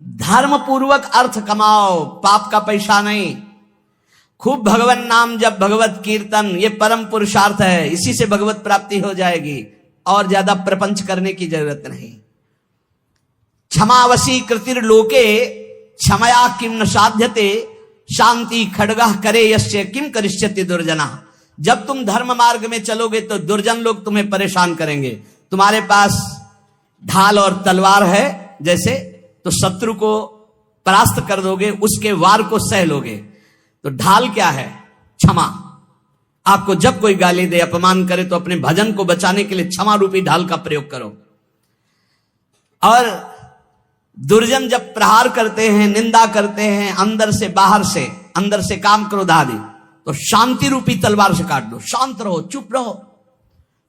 धर्म पूर्वक अर्थ कमाओ, पाप का पैसा नहीं। खूब भगवान नाम जप, भगवत कीर्तन, ये परम पुरुषार्थ है, इसी से भगवत प्राप्ति हो जाएगी, और ज्यादा प्रपंच करने की जरूरत नहीं। क्षमावशी कृतिर्लोके क्षमया किम न साध्यते, शांति खड्गः करे यस्य किम करिष्यति दुर्जना। जब तुम धर्म मार्ग में चलोगे तो दुर्जन लोग तुम्हें परेशान करेंगे। तुम्हारे पास ढाल और तलवार है जैसे, तो शत्रु को परास्त कर दोगे, उसके वार को सह लोगे। तो ढाल क्या है? क्षमा। आपको जब कोई गाली दे, अपमान करे, तो अपने भजन को बचाने के लिए क्षमा रूपी ढाल का प्रयोग करो। और दुर्जन जब प्रहार करते हैं, निंदा करते हैं, अंदर से बाहर से, अंदर से काम क्रोध आदि, तो शांति रूपी तलवार से काट दो। शांत रहो, चुप रहो,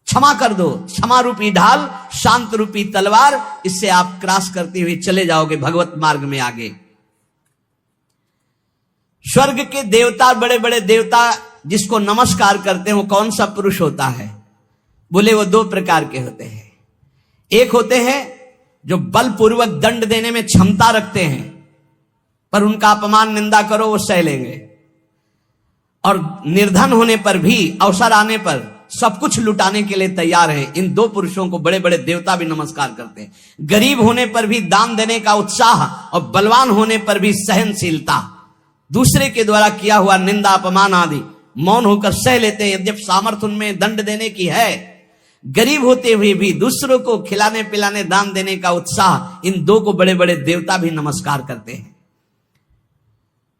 क्षमा कर दो। क्षमा रूपी ढाल, शांत रूपी तलवार, इससे आप क्रॉस करते हुए चले जाओगे भगवत मार्ग में आगे। स्वर्ग के देवता, बड़े बड़े देवता जिसको नमस्कार करते हैं, वो कौन सा पुरुष होता है? बोले वो दो प्रकार के होते हैं। एक होते हैं जो बलपूर्वक दंड देने में क्षमता रखते हैं, पर उनका अपमान निंदा करो वो सह लेंगे, और निर्धन होने पर भी, अवसर आने पर सब कुछ लुटाने के लिए तैयार है। इन दो पुरुषों को बड़े बड़े देवता भी नमस्कार करते हैं। गरीब होने पर भी दान देने का उत्साह, और बलवान होने पर भी सहनशीलता। दूसरे के द्वारा किया हुआ निंदा, अपमान आदि मौन होकर सह लेते हैं, यद्यप सामर्थ्य उनमें दंड देने की है। गरीब होते हुए भी दूसरों को खिलाने पिलाने, दान देने का उत्साह, इन दो को बड़े बड़े देवता भी नमस्कार करते हैं।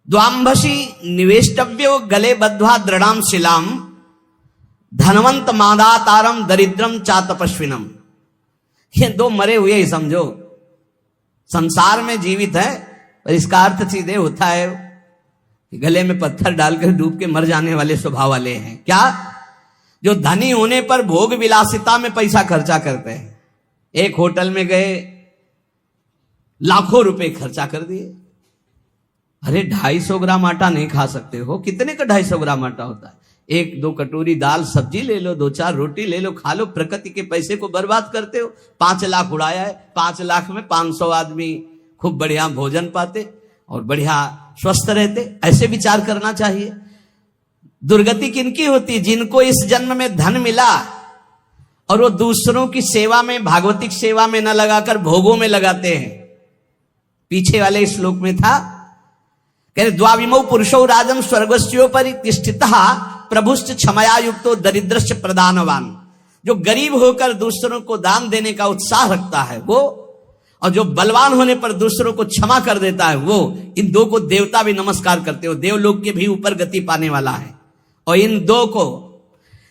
द्वांभसी निवेष्टव्यो गले बद्ध्वा दृढ़ाम शिलाम, धनवंत मादातारम दरिद्रम चातपस्विनम। ये दो मरे हुए ही समझो, संसार में जीवित है, पर इसका अर्थ सीधे होता है कि गले में पत्थर डालकर डूब के मर जाने वाले स्वभाव वाले हैं। क्या? जो धनी होने पर भोग विलासिता में पैसा खर्चा करते हैं। एक होटल में गए, लाखों रुपए खर्चा कर दिए। अरे 250 ग्राम आटा नहीं खा सकते हो? कितने का 250 ग्राम आटा होता है? 1-2 कटोरी दाल सब्जी ले लो, 2-4 रोटी ले लो, खा लो। प्रकृति के पैसे को बर्बाद करते हो। 5 लाख उड़ाया है, 5 लाख में 500 आदमी खूब बढ़िया भोजन पाते और बढ़िया स्वस्थ रहते। ऐसे विचार करना चाहिए। दुर्गति किनकी होती? जिनको इस जन्म में धन मिला और वो दूसरों की सेवा में, भागवतिक सेवा में न लगाकर भोगों में लगाते हैं। पीछे वाले श्लोक में था, कहते द्वाविमौ पुरुषो राजन स्वर्गस्योपरि तिष्ठितः प्रभुश्च क्षमया युक्तो दरिद्रश्च प्रदानवान। जो गरीब होकर दूसरों को दान देने का उत्साह रखता है वो, और जो बलवान होने पर दूसरों को क्षमा कर देता है वो, इन दो को देवता भी नमस्कार करते हो। देवलोक के भी ऊपर गति पाने वाला है। और इन दो को,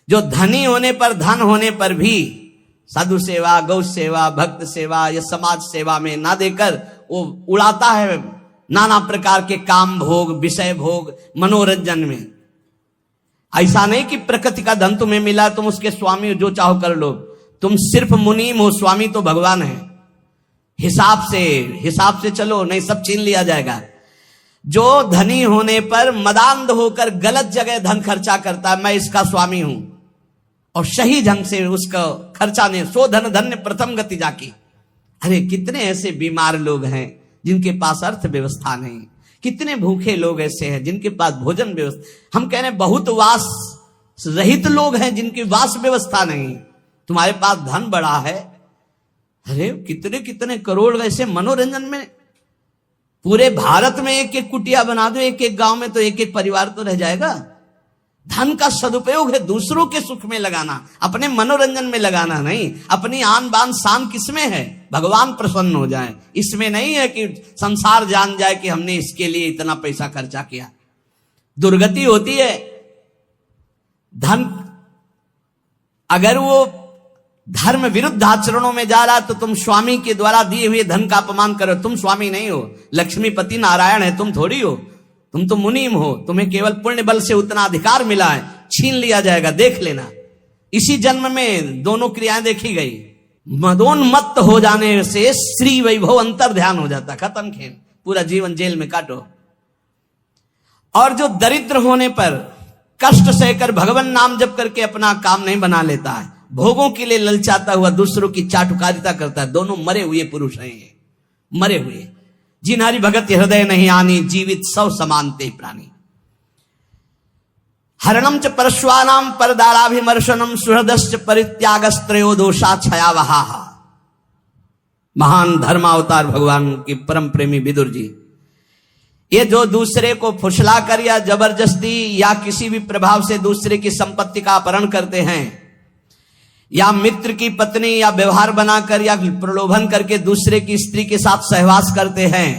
जो धनी होने पर, धन होने पर भी साधु सेवा, गौ सेवा, भक्त सेवा या समाज सेवा में ना देकर वो उड़ाता है नाना प्रकार के काम भोग, विषय भोग, मनोरंजन में। ऐसा नहीं कि प्रकृति का धन तुम्हें मिला, तुम उसके स्वामी हो, जो चाहो कर लो। तुम सिर्फ मुनीम हो, स्वामी तो भगवान है। हिसाब से चलो, नहीं सब छीन लिया जाएगा। जो धनी होने पर मदांध होकर गलत जगह धन खर्चा करता है, मैं इसका स्वामी हूं, और सही ढंग से उसका खर्चा नहीं, सो धन धन्य प्रथम गति जाकी। अरे कितने ऐसे बीमार लोग हैं जिनके पास अर्थ व्यवस्था नहीं। कितने भूखे लोग ऐसे हैं जिनके पास भोजन व्यवस्था, हम कह रहे हैं बहुत वास रहित लोग हैं जिनकी वास व्यवस्था नहीं। तुम्हारे पास धन बड़ा है, अरे कितने कितने करोड़ ऐसे मनोरंजन में, पूरे भारत में एक एक कुटिया बना दो, एक एक गांव में तो एक एक परिवार तो रह जाएगा। धन का सदुपयोग है दूसरों के सुख में लगाना, अपने मनोरंजन में लगाना नहीं। अपनी आन बान शान किसमें है? भगवान प्रसन्न हो जाए, इसमें नहीं है कि संसार जान जाए कि हमने इसके लिए इतना पैसा खर्चा किया। दुर्गति होती है। धन अगर वो धर्म विरुद्ध आचरणों में जा रहा, तो तुम स्वामी के द्वारा दिए हुए धन का अपमान करो। तुम स्वामी नहीं हो, लक्ष्मीपति नारायण है, तुम थोड़ी हो। तुम तो मुनीम हो, तुम्हें केवल पुण्य बल से उतना अधिकार मिला है, छीन लिया जाएगा, देख लेना। इसी जन्म में दोनों क्रियाएं देखी गई। मदोन्मत्त हो जाने से श्री वैभव अंतर ध्यान हो जाता, खत्म खेल, पूरा जीवन जेल में काटो। और जो दरिद्र होने पर कष्ट सहकर भगवान नाम जप करके अपना काम नहीं बना लेता है, भोगों के लिए ललचाता हुआ दूसरों की चाटुकारिता करता है, दोनों मरे हुए पुरुष हैं, मरे हुए। जिनहरि भगत हृदय नहीं आनी, जीवित सौ समानते प्राणी। हरणम च परश्वानाम परदाराभिमर्शनम सुहृदश्च परित्यागस्त्रयो दोषा छयावहा। महान धर्मावतार भगवान के परम प्रेमी विदुर जी, ये जो दूसरे को फुसला कर या जबरदस्ती या किसी भी प्रभाव से दूसरे की संपत्ति का अपहरण करते हैं, या मित्र की पत्नी या व्यवहार बनाकर या प्रलोभन करके दूसरे की स्त्री के साथ सहवास करते हैं,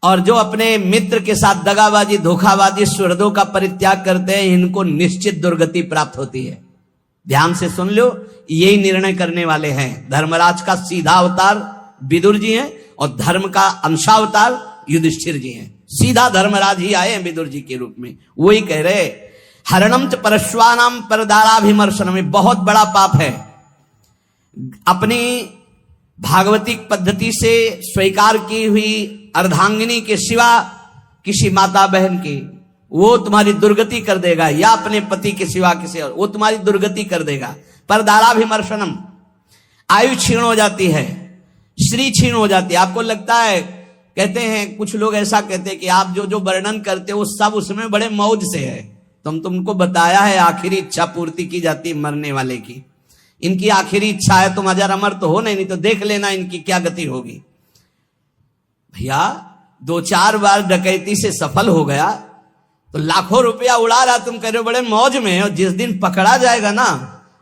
और जो अपने मित्र के साथ दगाबाजी धोखाबाजी सुहृदों का परित्याग करते हैं, इनको निश्चित दुर्गति प्राप्त होती है। ध्यान से सुन लो, यही निर्णय करने वाले हैं। धर्मराज का सीधा अवतार विदुर जी हैं और धर्म का अंशावतार युधिष्ठिर जी हैं। सीधा धर्मराज ही आए हैं विदुर जी के रूप में। वही कह रहे हरणम च परश्वानाम परदाराभिमर्शनम, में बहुत बड़ा पाप है अपनी भागवतिक पद्धति से स्वीकार की हुई अर्धांगिनी के सिवा किसी माता बहन की, वो तुम्हारी दुर्गति कर देगा, या अपने पति के सिवा किसी और, वो तुम्हारी दुर्गति कर देगा। परदाराभिमर्शनम, आयु क्षीण हो जाती है, श्री क्षीण हो जाती है। आपको लगता है, कहते हैं कुछ लोग ऐसा कहते हैं कि आप जो जो वर्णन करते हो सब उसमें बड़े मौज से है। तुमको बताया है आखिरी इच्छा पूर्ति की जाती है मरने वाले की। इनकी आखिरी इच्छा है तुम अजर अमर तो हो नहीं तो देख लेना इनकी क्या गति होगी। भैया 2-4 बार डकैती से सफल हो गया तो लाखों रुपया उड़ा रहा, तुम कह रहे हो बड़े मौज में, और जिस दिन पकड़ा जाएगा ना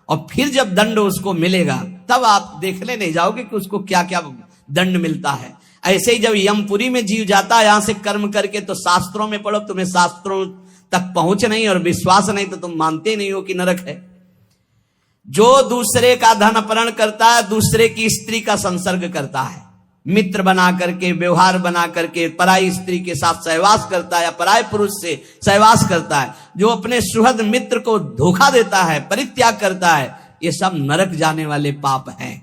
और फिर जब दंड उसको मिलेगा तब आप देखने नहीं जाओगे कि उसको क्या क्या दंड मिलता है। ऐसे ही जब यमपुरी में जीव जाता है यहां से कर्म करके, तो शास्त्रों में पढ़ो, तुम्हें शास्त्रों तक पहुंच नहीं और विश्वास नहीं तो तुम मानते नहीं हो कि नरक है। जो दूसरे का धन अपहरण करता है, दूसरे की स्त्री का संसर्ग करता है, मित्र बना करके व्यवहार बना करके पराई स्त्री के साथ सहवास करता है या पराय पुरुष से सहवास करता है, जो अपने सुहृद मित्र को धोखा देता है, परित्याग करता है, ये सब नरक जाने वाले पाप हैं।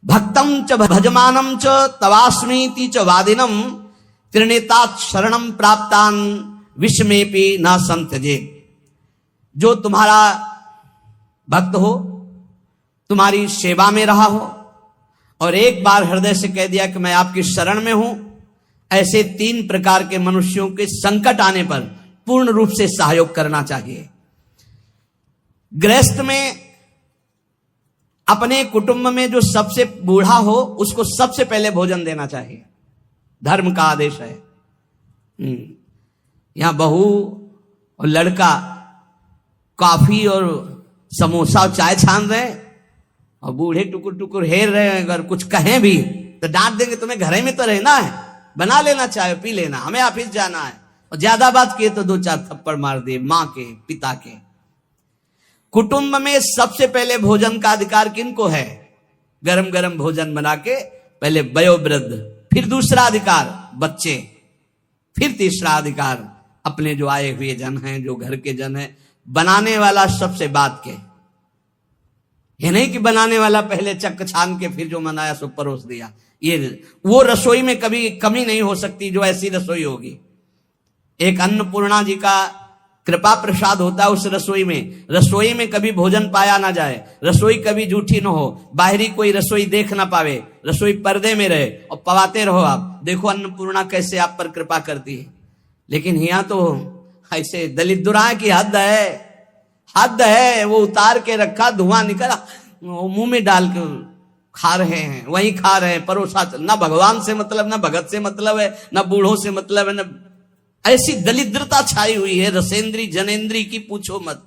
भक्तम च भजमानम च तवास्मीति च वादिनम त्रिनेतात शरणम प्राप्तान विषमेपि न संत्यजे। जो तुम्हारा भक्त हो, तुम्हारी सेवा में रहा हो और एक बार हृदय से कह दिया कि मैं आपकी शरण में हूं, ऐसे 3 प्रकार के मनुष्यों के संकट आने पर पूर्ण रूप से सहयोग करना चाहिए। गृहस्थ में अपने कुटुंब में जो सबसे बूढ़ा हो उसको सबसे पहले भोजन देना चाहिए, धर्म का आदेश है। यहां बहू और लड़का कॉफी और समोसा और चाय छान रहे हैं और बूढ़े टुकुर टुकुर हेर रहे हैं। अगर कुछ कहें भी तो डांट देंगे, तुम्हें घर में तो रहना है, बना लेना चाय पी लेना, हमें ऑफिस जाना है। और ज्यादा बात किए तो 2-4 थप्पड़ मार दिए मां के पिता के। कुटुंब में सबसे पहले भोजन का अधिकार किनको है? गरम गरम भोजन बना के पहले वयोवृद्ध, फिर दूसरा अधिकार बच्चे, फिर तीसरा अधिकार अपने जो आए हुए जन हैं, जो घर के जन हैं। बनाने वाला सबसे बाद के, ये नहीं कि बनाने वाला पहले चक्क छान के फिर जो मनाया सो परोस दिया। ये वो रसोई में कभी कमी नहीं हो सकती जो ऐसी रसोई होगी। एक अन्नपूर्णा जी का कृपा प्रसाद होता है उस रसोई में। रसोई में कभी भोजन पाया ना जाए, रसोई कभी झूठी ना हो, बाहरी कोई रसोई देख ना पावे, रसोई पर्दे में रहे और पवाते रहो। आप देखो अन्नपूर्णा कैसे आप पर कृपा करती है। लेकिन यहाँ तो ऐसे दलित दुराए की हद है, हद है। वो उतार के रखा, धुआं निकला, मुंह में डाल के खा रहे हैं, वही खा रहे हैं, परोसा। ना भगवान से मतलब, ना भगत से मतलब है, ना बूढ़ों से मतलब है, ना ऐसी दलिद्रता छाई हुई है रसेंद्री जनेन्द्री की पूछो मत।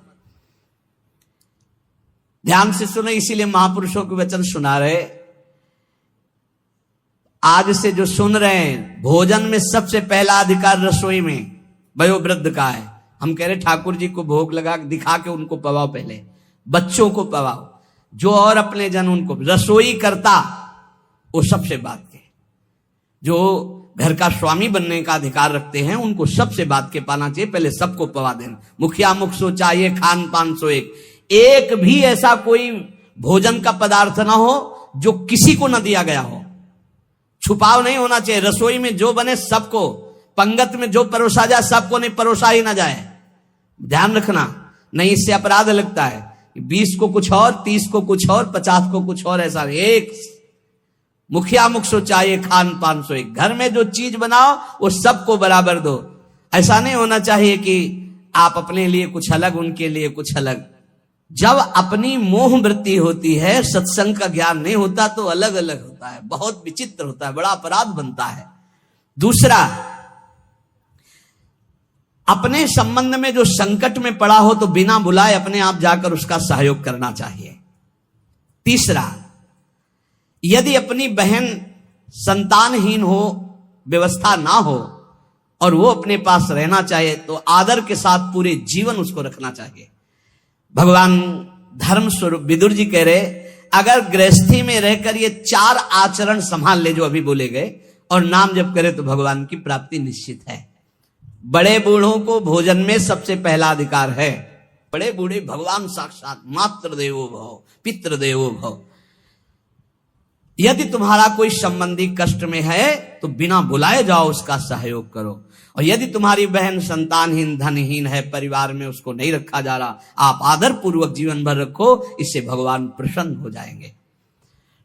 ध्यान से सुनो, इसीलिए महापुरुषों के वचन सुना रहे। आज से जो सुन रहे हैं, भोजन में सबसे पहला अधिकार रसोई में वयोवृद्ध का है। हम कह रहे ठाकुर जी को भोग लगा दिखा के उनको पवाओ, पहले बच्चों को पवाओ, जो और अपने जन उनको। रसोई करता वो सबसे बात के, जो घर का स्वामी बनने का अधिकार रखते हैं उनको सबसे बात के पाना चाहिए, पहले सबको पवा देना। मुखिया मुख सो चाहिए, खान पान सो एक भी ऐसा कोई भोजन का पदार्थ ना हो जो किसी को न दिया गया हो। छुपाव नहीं होना चाहिए। रसोई में जो बने सबको, पंगत में जो परोसा जाए सबको, नहीं परोसा ही ना जाए। ध्यान रखना, नहीं इससे अपराध लगता है। 20 को कुछ और, 30 को कुछ और, 50 को कुछ और, ऐसा एक मुखिया मुख सो चाहिए, खान पान सो एक। घर में जो चीज बनाओ वो सबको बराबर दो। ऐसा नहीं होना चाहिए कि आप अपने लिए कुछ अलग, उनके लिए कुछ अलग। जब अपनी मोह वृत्ति होती है, सत्संग का ज्ञान नहीं होता तो अलग अलग होता है, बहुत विचित्र होता है, बड़ा अपराध बनता है। दूसरा, अपने संबंध में जो संकट में पड़ा हो तो बिना बुलाए अपने आप जाकर उसका सहयोग करना चाहिए। तीसरा, यदि अपनी बहन संतानहीन हो, व्यवस्था ना हो और वो अपने पास रहना चाहे तो आदर के साथ पूरे जीवन उसको रखना चाहिए। भगवान धर्म स्वरूप विदुर जी कह रहे, अगर गृहस्थी में रहकर ये 4 आचरण संभाल ले जो अभी बोले गए और नाम जप करे तो भगवान की प्राप्ति निश्चित है। बड़े बूढ़ों को भोजन में सबसे पहला अधिकार है। बड़े बूढ़े भगवान साक्षात, मातृ देवो भव, पितृ देवो भव। यदि तुम्हारा कोई संबंधी कष्ट में है तो बिना बुलाए जाओ, उसका सहयोग करो। और यदि तुम्हारी बहन संतानहीन, धनहीन है, परिवार में उसको नहीं रखा जा रहा, आप आदर पूर्वक जीवन भर रखो, इससे भगवान प्रसन्न हो जाएंगे।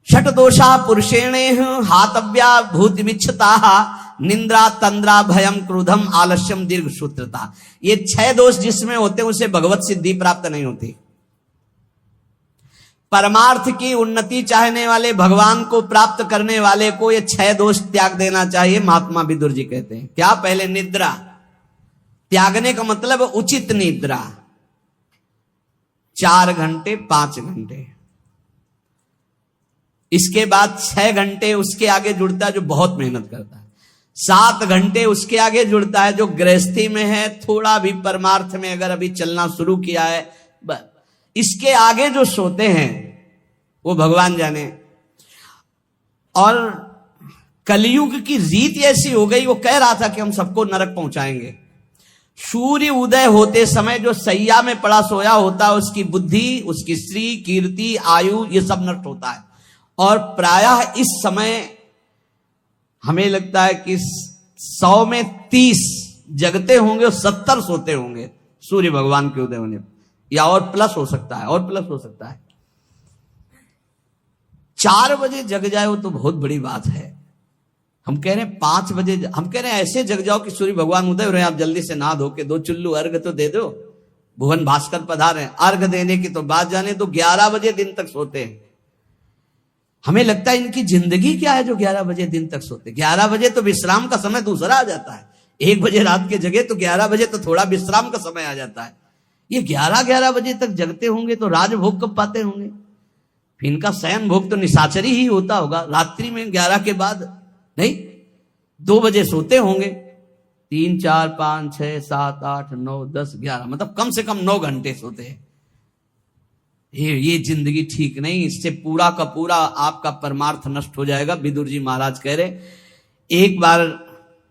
षट दोषा पुरुषेणे हातव्या भूति विच्छता, निंद्रा तंद्रा भयम क्रोधम आलस्यम दीर्घ सूत्रता। ये 6 दोष जिसमें होते हैं उसे भगवत सिद्धि प्राप्त नहीं होती। परमार्थ की उन्नति चाहने वाले, भगवान को प्राप्त करने वाले को ये 6 दोष त्याग देना चाहिए। महात्मा विदुर जी कहते हैं क्या? पहले निद्रा त्यागने का मतलब उचित निद्रा, 4 घंटे 5 घंटे। इसके बाद 6 घंटे उसके आगे जुड़ता है जो बहुत मेहनत करता है। 7 घंटे उसके आगे जुड़ता है जो गृहस्थी में है, थोड़ा भी परमार्थ में अगर अभी चलना शुरू किया है। इसके आगे जो सोते हैं वो भगवान जाने। और कलयुग की रीत ऐसी हो गई, वो कह रहा था कि हम सबको नरक पहुंचाएंगे। सूर्य उदय होते समय जो सैया में पड़ा सोया होता है, उसकी बुद्धि, उसकी श्री कीर्ति, आयु, ये सब नष्ट होता है। और प्रायः इस समय हमें लगता है कि 100 में 30 जगते होंगे और 70 सोते होंगे सूर्य भगवान के उदय होने, या और प्लस हो सकता है, और प्लस हो सकता है। 4 बजे जग जाए वो तो बहुत बड़ी बात है। हम कह रहे हैं 5 बजे, हम कह रहे हैं ऐसे जग जाओ कि सूर्य भगवान उदय हो रहे हैं, आप जल्दी से नहा धो के 2 चुल्लू अर्घ तो दे दो। भुवन भास्कर पधारे, अर्घ देने की तो बात जाने तो 11 बजे दिन तक सोते हैं। हमें लगता है इनकी जिंदगी क्या है जो 11 बजे दिन तक सोते। 11 बजे तो विश्राम का समय दूसरा आ जाता है। 1 बजे रात के जगे तो 11 बजे तो थोड़ा विश्राम का समय आ जाता है। ये 11 बजे तक जगते होंगे तो राजभोग कब पाते होंगे? फिर इनका शयन भोग तो निशाचरी ही होता होगा रात्रि में 11 के बाद, नहीं 2 बजे सोते होंगे। 3, 4, 5, 6, 7, 8, 9, 10, 11, मतलब कम से कम 9 घंटे सोते हैं। ये जिंदगी ठीक नहीं, इससे पूरा का पूरा आपका परमार्थ नष्ट हो जाएगा। विदुर जी महाराज कह रहे, एक बार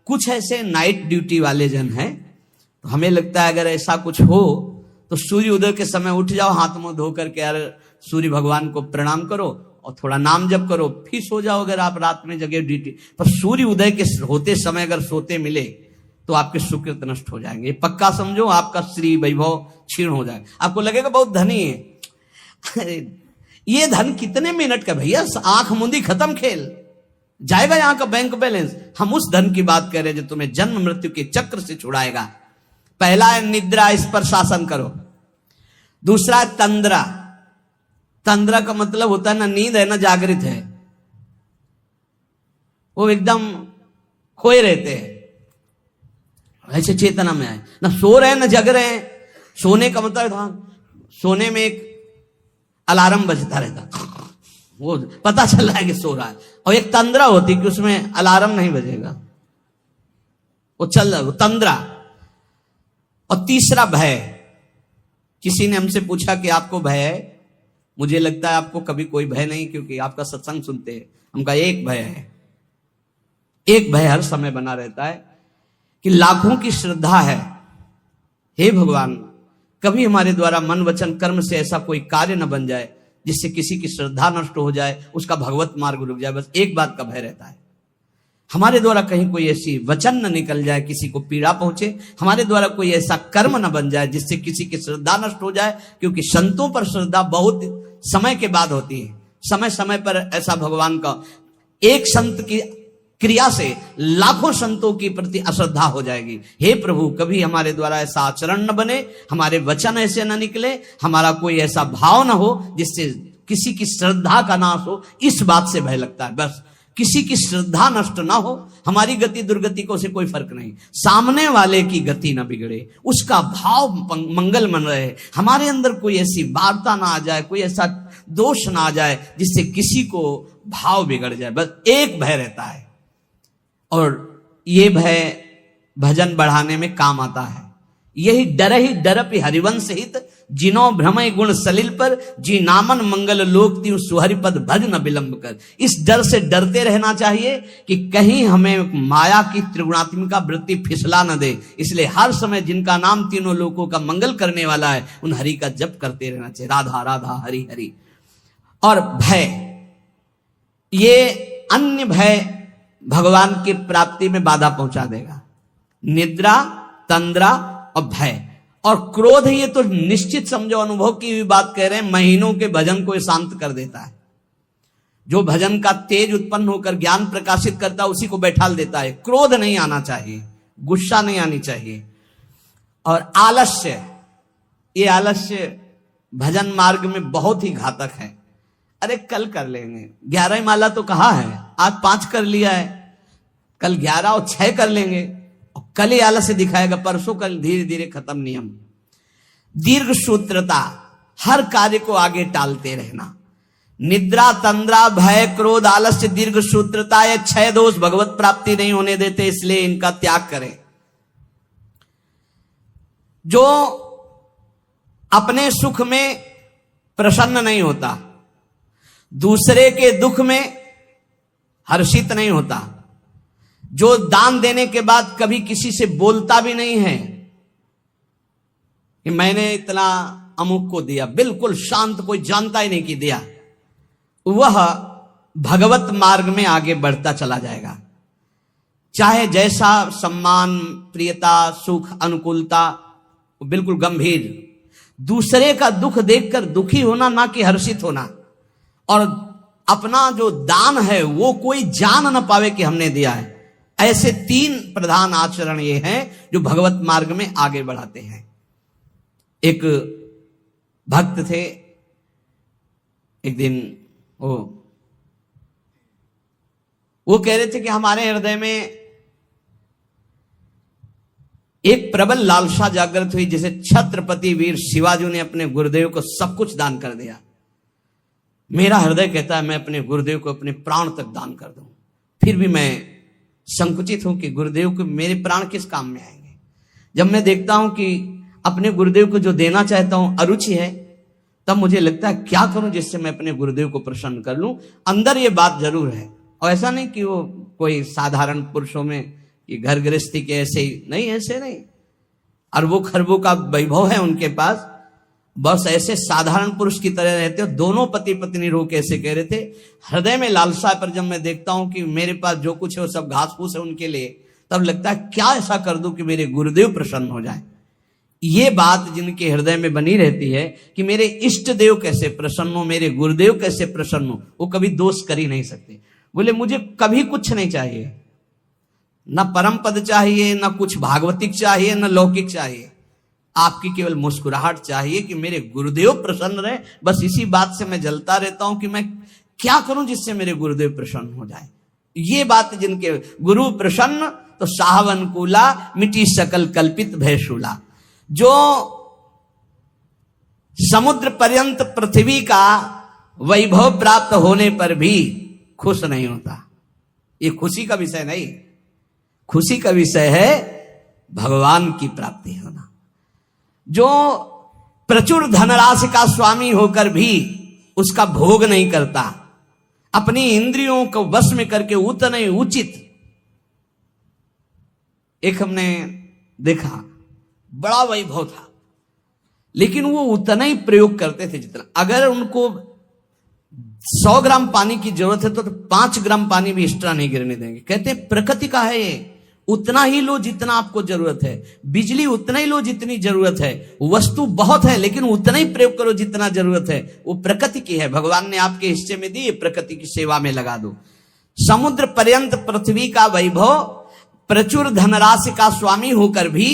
कुछ ऐसे नाइट ड्यूटी वाले जन हैं, तो हमें लगता है अगर ऐसा कुछ हो तो सूर्य उदय के समय उठ जाओ, हाथ मुंह धो करके यार सूर्य भगवान को प्रणाम करो और थोड़ा नाम जप करो, फिर सो जाओ। अगर आप रात में जगे ड्यूटी पर सूर्य उदय के होते समय अगर सोते मिले तो आपके सुकृत नष्ट हो जाएंगे। पक्का समझो, आपका श्री वैभव क्षीण हो जाएगा। आपको लगेगा बहुत धनी है। ये धन कितने मिनट का भैया, आंख मुंदी खत्म खेल जाएगा यहां का बैंक बैलेंस। हम उस धन की बात कर रहे हैं जो तुम्हें जन्म मृत्यु के चक्र से छुड़ाएगा। पहला है निद्रा, इस पर शासन करो। दूसरा है तंद्रा। तंद्रा का मतलब होता है ना नींद है ना जागृत है, वो एकदम खोए रहते हैं, ऐसे चेतना में आए, ना सो रहे हैं ना जग रहे हैं। सोने का मतलब था सोने में एक अलार्म बजता रहता, वो पता चल रहा है कि सो रहा है। और एक तंद्रा होती कि उसमें अलार्म नहीं बजेगा, वो चल रहा है, वो तंद्रा। और तीसरा भय। किसी ने हमसे पूछा कि आपको भय है? मुझे लगता है आपको कभी कोई भय नहीं, क्योंकि आपका सत्संग सुनते हैं। हम कहा एक भय है, एक भय हर समय बना रहता है कि लाखों की श्रद्धा है, हे भगवान कभी हमारे द्वारा मन वचन कर्म से ऐसा कोई कार्य न बन जाए जिससे किसी की श्रद्धा नष्ट हो जाए, उसका भगवत मार्ग रुक जाए। बस एक बात का भय रहता है, हमारे द्वारा कहीं कोई ऐसी वचन न निकल जाए किसी को पीड़ा पहुंचे, हमारे द्वारा कोई ऐसा कर्म न बन जाए जिससे किसी की श्रद्धा नष्ट हो जाए। क्योंकि संतों पर श्रद्धा बहुत समय के बाद होती है, समय समय पर ऐसा भगवान का एक संत की क्रिया से लाखों संतों की प्रति अश्रद्धा हो जाएगी। हे प्रभु, कभी हमारे द्वारा ऐसा आचरण न बने, हमारे वचन ऐसे न निकले, हमारा कोई ऐसा भाव न हो जिससे किसी की श्रद्धा का नाश हो। इस बात से भय लगता है, बस किसी की श्रद्धा नष्ट ना हो। हमारी गति दुर्गति को से कोई फर्क नहीं, सामने वाले की गति ना बिगड़े, उसका भाव मंगल मन रहे, हमारे अंदर कोई ऐसी वार्ता ना आ जाए, कोई ऐसा दोष ना आ जाए जिससे किसी को भाव बिगड़ जाए। बस एक भय रहता है, और ये भय भजन बढ़ाने में काम आता है। यही डर ही डरपि हरिवंश हित, जिनो भ्रमय गुण सलिल पर, जी नामन मंगल लोक त्यू सुहरिपद भज न विलंब कर। इस डर से डरते रहना चाहिए कि कहीं हमें माया की त्रिगुणात्मिका वृत्ति फिसला न दे। इसलिए हर समय जिनका नाम तीनों लोकों का मंगल करने वाला है, उन हरि का जप करते रहना चाहिए, राधा राधा हरि हरि। और भय, ये अन्य भय भगवान की प्राप्ति में बाधा पहुंचा देगा। निद्रा, तंद्रा और भय और क्रोध, ये तो निश्चित समझो, अनुभव की भी बात कह रहे हैं, महीनों के भजन को शांत कर देता है। जो भजन का तेज उत्पन्न होकर ज्ञान प्रकाशित करता है, उसी को बैठाल देता है। क्रोध नहीं आना चाहिए, गुस्सा नहीं आनी चाहिए। और आलस्य, ये आलस्य भजन मार्ग में बहुत ही घातक है। अरे कल कर लेंगे, 11 माला तो कहा है, आज 5 कर लिया है, कल 11 और 6 कर लेंगे, और कल ही आलस्य दिखाएगा, परसों कल धीरे धीरे खत्म नियम। दीर्घ सूत्रता, हर कार्य को आगे टालते रहना। निद्रा, तंद्रा, भय, क्रोध, आलस्य, दीर्घ सूत्रता, ये 6 दोष भगवत प्राप्ति नहीं होने देते, इसलिए इनका त्याग करें। जो अपने सुख में प्रसन्न नहीं होता, दूसरे के दुख में हर्षित नहीं होता, जो दान देने के बाद कभी किसी से बोलता भी नहीं है कि मैंने इतना अमुक को दिया, बिल्कुल शांत, कोई जानता ही नहीं कि दिया, वह भगवत मार्ग में आगे बढ़ता चला जाएगा। चाहे जैसा सम्मान, प्रियता, सुख, अनुकूलता, बिल्कुल गंभीर। दूसरे का दुख देखकर दुखी होना, ना कि हर्षित होना। और अपना जो दान है वो कोई जान न पावे कि हमने दिया है। ऐसे 3 प्रधान आचरण ये हैं जो भगवत मार्ग में आगे बढ़ाते हैं। एक भक्त थे, एक दिन वो कह रहे थे कि हमारे हृदय में एक प्रबल लालसा जागृत हुई, जैसे छत्रपति वीर शिवाजी ने अपने गुरुदेव को सब कुछ दान कर दिया। मेरा हृदय कहता है मैं अपने गुरुदेव को अपने प्राण तक दान कर दूं, फिर भी मैं संकुचित हूं कि गुरुदेव को मेरे प्राण किस काम में आएंगे। जब मैं देखता हूं कि अपने गुरुदेव को जो देना चाहता हूं अरुचि है, तब मुझे लगता है क्या करूं जिससे मैं अपने गुरुदेव को प्रसन्न कर लूं। अंदर ये बात जरूर है, और ऐसा नहीं कि वो कोई साधारण पुरुषों में कि घर गृहस्थी के ऐसे ही नहीं, ऐसे नहीं, अरबों खरबों का वैभव है उनके पास, बस ऐसे साधारण पुरुष की तरह रहते हो। दोनों पति पत्नी रो कैसे कह रहे थे, हृदय में लालसा। पर जब मैं देखता हूं कि मेरे पास जो कुछ है वो सब घास फूस है उनके लिए, तब लगता है क्या ऐसा कर दूं कि मेरे गुरुदेव प्रसन्न हो जाए। ये बात जिनके हृदय में बनी रहती है कि मेरे इष्ट देव कैसे प्रसन्न हो, मेरे गुरुदेव कैसे प्रसन्न हो, वो कभी दोष कर ही नहीं सकते। बोले मुझे कभी कुछ नहीं चाहिए, न परम पद चाहिए, न कुछ भागवतिक चाहिए, न लौकिक चाहिए, आपकी केवल मुस्कुराहट चाहिए कि मेरे गुरुदेव प्रसन्न रहे। बस इसी बात से मैं जलता रहता हूं कि मैं क्या करूं जिससे मेरे गुरुदेव प्रसन्न हो जाए। ये बात जिनके गुरु प्रसन्न तो साहवन कूला, मिटी सकल कल्पित भयशूला। जो समुद्र पर्यंत पृथ्वी का वैभव प्राप्त होने पर भी खुश नहीं होता, ये खुशी का विषय नहीं, खुशी का विषय है भगवान की प्राप्ति होना। जो प्रचुर धनराशि का स्वामी होकर भी उसका भोग नहीं करता, अपनी इंद्रियों को वश में करके उतना ही उचित। एक हमने देखा, बड़ा वैभव था, लेकिन वो उतना ही प्रयोग करते थे जितना, अगर उनको 100 ग्राम पानी की जरूरत है तो 5 ग्राम पानी भी एक्स्ट्रा नहीं गिरने देंगे। कहते हैं प्रकृति का है ये, उतना ही लो जितना आपको जरूरत है, बिजली उतना ही लो जितनी जरूरत है, वस्तु बहुत है लेकिन उतना ही प्रयोग करो जितना जरूरत है, वो प्रकृति की है, भगवान ने आपके हिस्से में दी, प्रकृति की सेवा में लगा दो। समुद्र पर्यंत पृथ्वी का वैभव, प्रचुर धनराशि का स्वामी होकर भी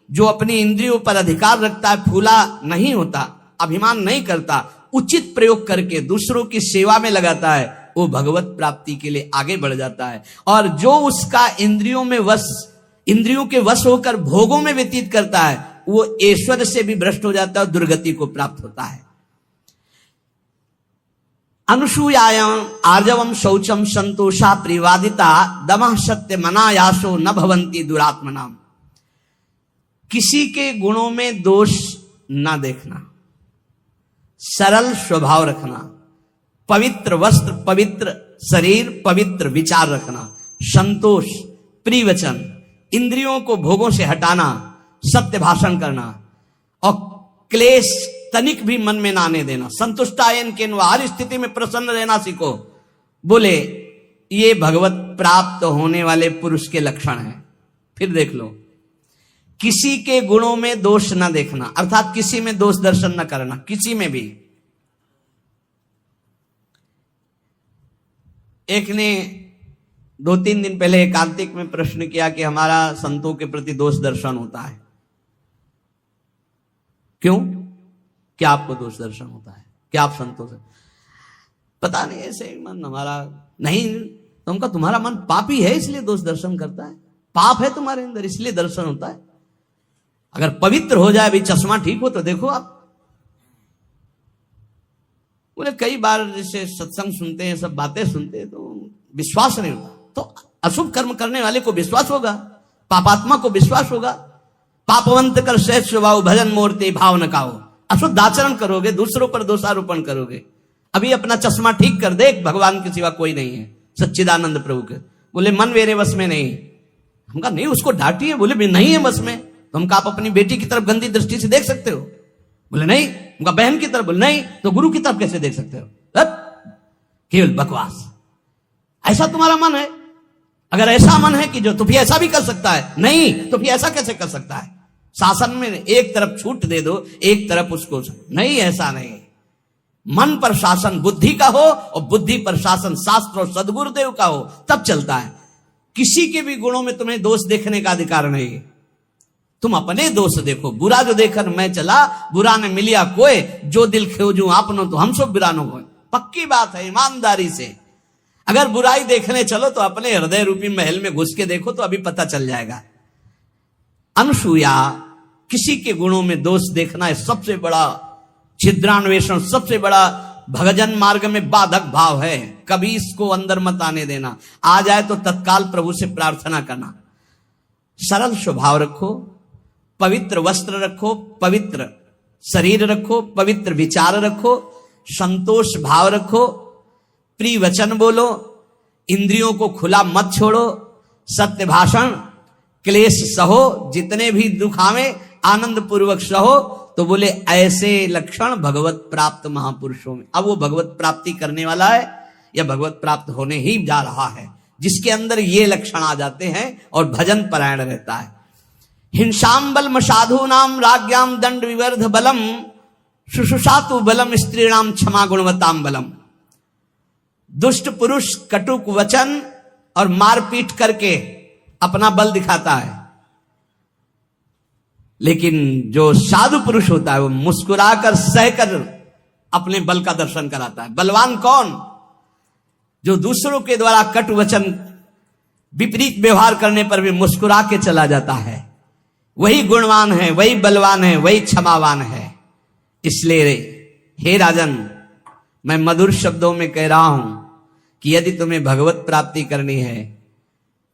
जो अपनी इंद्रियों पर अधिकार रखता है, फूला नहीं होता, अभिमान नहीं करता, उचित प्रयोग करके दूसरों की सेवा में लगाता है, वो भगवत प्राप्ति के लिए आगे बढ़ जाता है। और जो उसका इंद्रियों के वश होकर भोगों में व्यतीत करता है, वो ऐश्वर्य से भी भ्रष्ट हो जाता है और दुर्गति को प्राप्त होता है। अनुसूयायाम आर्जवम शौचम संतोषा प्रिवादिता दमः सत्य मनायासो न भवंती दुरात्मनाम। किसी के गुणों में दोष न देखना, सरल स्वभाव रखना, पवित्र वस्त्र, पवित्र शरीर, पवित्र विचार रखना, संतोष, प्रिय वचन, इंद्रियों को भोगों से हटाना, सत्य भाषण करना और क्लेश तनिक भी मन में ना आने देना, संतुष्टायन के हर स्थिति में प्रसन्न रहना सीखो। बोले ये भगवत प्राप्त होने वाले पुरुष के लक्षण हैं। फिर देख लो, किसी के गुणों में दोष न देखना, अर्थात किसी में दोष दर्शन न करना, किसी में भी। एक ने 2-3 दिन पहले एकांतिक में प्रश्न किया कि हमारा संतों के प्रति दोष दर्शन होता है, क्यों? क्या आपको दोष दर्शन होता है? क्या आप संतों से? पता नहीं, ऐसे मन हमारा नहीं। तो हमका तुम्हारा मन पापी है इसलिए दोष दर्शन करता है, पाप है तुम्हारे अंदर इसलिए दर्शन होता है। अगर पवित्र हो जाए, अभी चश्मा ठीक हो तो देखो आप। बोले कई बार जैसे सत्संग सुनते हैं, सब बातें सुनते हैं, तो विश्वास नहीं होता। तो अशुभ कर्म करने वाले को विश्वास होगा, पापात्मा को विश्वास होगा। पापवंत कर सहज स्वभाव भजन मूर्ति भाव न काओ। अशुद्ध आचरण करोगे, दूसरों पर दोषारोपण करोगे। अभी अपना चश्मा ठीक कर देख, भगवान के सिवा कोई नहीं है, सच्चिदानंद प्रभु के। बोले मन मेरे बस में नहीं। हमका नहीं, उसको डांटिए। बोले नहीं है बस में, तो हमका आप अपनी बेटी की तरफ गंदी दृष्टि से देख सकते हो? बोले नहीं। हमका बहन की तरफ? बोले नहीं। तो गुरु की तरफ कैसे देख सकते हो? केवल बकवास। ऐसा तुम्हारा मन है? अगर ऐसा मन है कि जो तो फिर ऐसा भी कर सकता है, नहीं तो फिर ऐसा कैसे कर सकता है? शासन में एक तरफ छूट दे दो, एक तरफ उसको नहीं, ऐसा नहीं। मन पर शासन बुद्धि का हो और बुद्धि पर शासन शास्त्र और सदगुरुदेव का हो, तब चलता है। किसी के भी गुणों में तुम्हें दोष देखने का अधिकार नहीं है। तुम अपने दोष देखो। बुरा जो देखकर मैं चला, बुरा ने मिलिया कोई, जो दिल खोजूं आपनो तो हम सब बिरानो हो। पक्की बात है, ईमानदारी से। अगर बुराई देखने चलो तो अपने हृदय रूपी महल में घुस के देखो, तो अभी पता चल जाएगा। अनुसूया, किसी के गुणों में दोष देखना है सबसे बड़ा छिद्रान्वेषण, सबसे बड़ा भगजन मार्ग में बाधक भाव है। कभी इसको अंदर मत आने देना। आ जाए तो तत्काल प्रभु से प्रार्थना करना। सरल स्वभाव रखो, पवित्र वस्त्र रखो, पवित्र शरीर रखो, पवित्र विचार रखो, संतोष भाव रखो, प्रिय वचन बोलो, इंद्रियों को खुला मत छोड़ो, सत्य भाषण, क्लेश सहो, जितने भी दुख आवे आनंद पूर्वक सहो। तो बोले ऐसे लक्षण भगवत प्राप्त महापुरुषों में। अब वो भगवत प्राप्ति करने वाला है या भगवत प्राप्त होने ही जा रहा है, जिसके अंदर ये लक्षण आ जाते हैं और भजन परायण रहता है। हिंसाम बलम साधु नाम राज्ञाम दंड विवर्ध बलम शुशुषातु बलम स्त्रीणाम क्षमा गुणवताम बलम। दुष्ट पुरुष कटुक वचन और मारपीट करके अपना बल दिखाता है, लेकिन जो साधु पुरुष होता है वो मुस्कुराकर सहकर अपने बल का दर्शन कराता है। बलवान कौन? जो दूसरों के द्वारा कटु वचन विपरीत व्यवहार करने पर भी मुस्कुरा के चला जाता है, वही गुणवान है, वही बलवान है, वही क्षमावान है। इसलिए हे राजन, मैं मधुर शब्दों में कह रहा हूं कि यदि तुम्हें भगवत प्राप्ति करनी है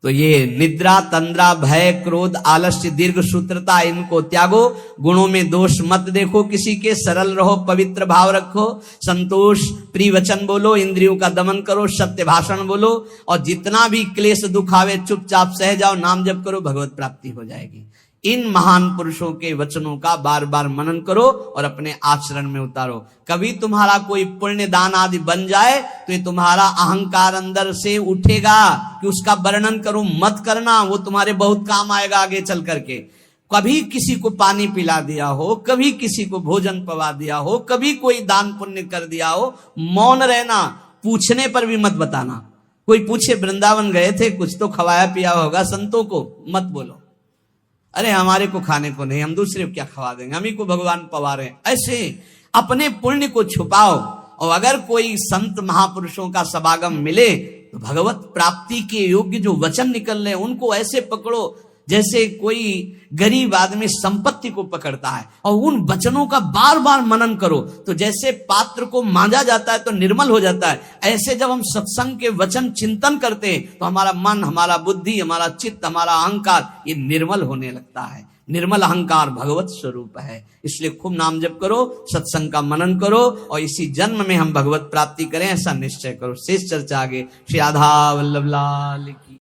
तो ये निद्रा, तंद्रा, भय, क्रोध, आलस्य, दीर्घ सूत्रता, इनको त्यागो। गुणों में दोष मत देखो किसी के, सरल रहो, पवित्र भाव रखो, संतोष, प्रिय वचन बोलो, इंद्रियों का दमन करो, सत्य भाषण बोलो, और जितना भी क्लेश दुख आवे चुपचाप सह जाओ, नाम जप करो, भगवत प्राप्ति हो जाएगी। इन महान पुरुषों के वचनों का बार बार मनन करो और अपने आचरण में उतारो। कभी तुम्हारा कोई पुण्य दान आदि बन जाए तो ये तुम्हारा अहंकार अंदर से उठेगा कि उसका वर्णन करूं, मत करना, वो तुम्हारे बहुत काम आएगा आगे चल करके। कभी किसी को पानी पिला दिया हो, कभी किसी को भोजन पवा दिया हो, कभी कोई दान पुण्य कर दिया हो, मौन रहना, पूछने पर भी मत बताना। कोई पूछे वृंदावन गए थे, कुछ तो खवाया पिया होगा संतों को, मत बोलो अरे हमारे को खाने को नहीं, हम दूसरे को क्या खवा देंगे, हम ही को भगवान पवा रहे हैं। ऐसे अपने पुण्य को छुपाओ, और अगर कोई संत महापुरुषों का समागम मिले तो भगवत प्राप्ति के योग्य जो वचन निकल रहे उनको ऐसे पकड़ो जैसे कोई गरीब आदमी संपत्ति को पकड़ता है, और उन वचनों का बार बार मनन करो, तो जैसे पात्र को मांजा जाता है तो निर्मल हो जाता है, ऐसे जब हम सत्संग के वचन चिंतन करते हैं तो हमारा मन, हमारा बुद्धि, हमारा चित्त, हमारा अहंकार ये निर्मल होने लगता है। निर्मल अहंकार भगवत स्वरूप है। इसलिए खूब नाम जप करो, सत्संग का मनन करो, और इसी जन्म में हम भगवत प्राप्ति करें ऐसा निश्चय करो। शेष चर्चा आगे। श्री राधा वल्लभ लाल की।